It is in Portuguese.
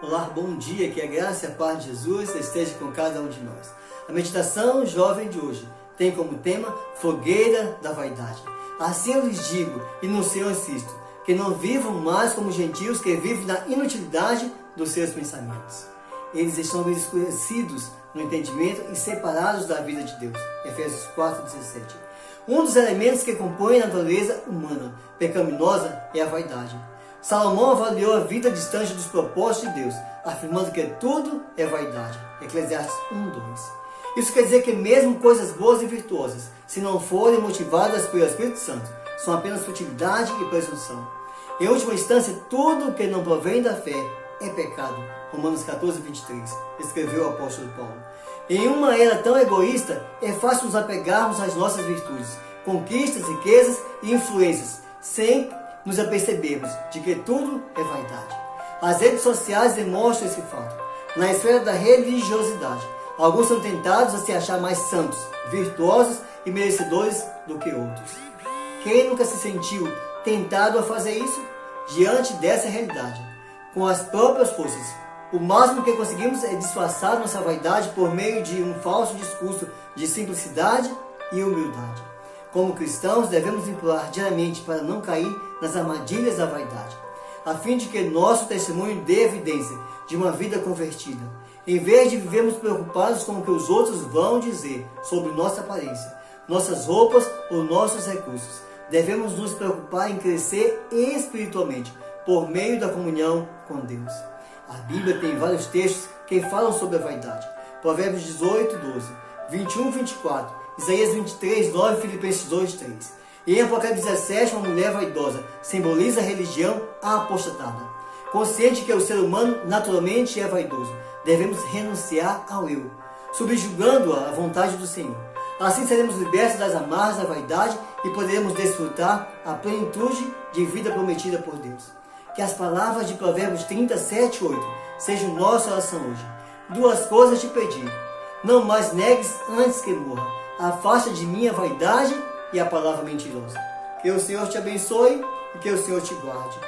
Olá, bom dia, que a graça e a paz de Jesus esteja com cada um de nós. A meditação jovem de hoje tem como tema fogueira da vaidade. Assim eu lhes digo, e no Senhor insisto, que não vivam mais como gentios que vivem na inutilidade dos seus pensamentos. Eles estão escurecidos no entendimento e separados da vida de Deus. Efésios 4:17. Um dos elementos que compõem a natureza humana pecaminosa é a vaidade. Salomão avaliou a vida distante dos propósitos de Deus, afirmando que tudo é vaidade. Eclesiastes 1:2. Isso quer dizer que mesmo coisas boas e virtuosas, se não forem motivadas pelo Espírito Santo, são apenas futilidade e presunção. Em última instância, tudo que não provém da fé é pecado. Romanos 14:23, escreveu o apóstolo Paulo. Em uma era tão egoísta, é fácil nos apegarmos às nossas virtudes, conquistas, riquezas e influências, sem nos apercebermos de que tudo é vaidade. As redes sociais demonstram esse fato. Na esfera da religiosidade, alguns são tentados a se achar mais santos, virtuosos e merecedores do que outros. Quem nunca se sentiu tentado a fazer isso? Diante dessa realidade, com as próprias forças, o máximo que conseguimos é disfarçar nossa vaidade por meio de um falso discurso de simplicidade e humildade. Como cristãos, devemos implorar diariamente para não cair nas armadilhas da vaidade, a fim de que nosso testemunho dê evidência de uma vida convertida. Em vez de vivermos preocupados com o que os outros vão dizer sobre nossa aparência, nossas roupas ou nossos recursos, devemos nos preocupar em crescer espiritualmente por meio da comunhão com Deus. A Bíblia tem vários textos que falam sobre a vaidade. Provérbios 18:12, 21:24, Isaías 23:9, Filipenses 2:3. E em Apocalipse 17, uma mulher vaidosa simboliza a religião apostatada. Consciente que o ser humano naturalmente é vaidoso, devemos renunciar ao eu, subjugando-a à vontade do Senhor. Assim seremos libertos das amarras da vaidade e poderemos desfrutar a plenitude de vida prometida por Deus. Que as palavras de Provérbios 37:8 sejam nossa oração hoje. Duas coisas te pedi: não mais negues antes que morra. Afasta de mim a vaidade e a palavra mentirosa. Que o Senhor te abençoe e que o Senhor te guarde.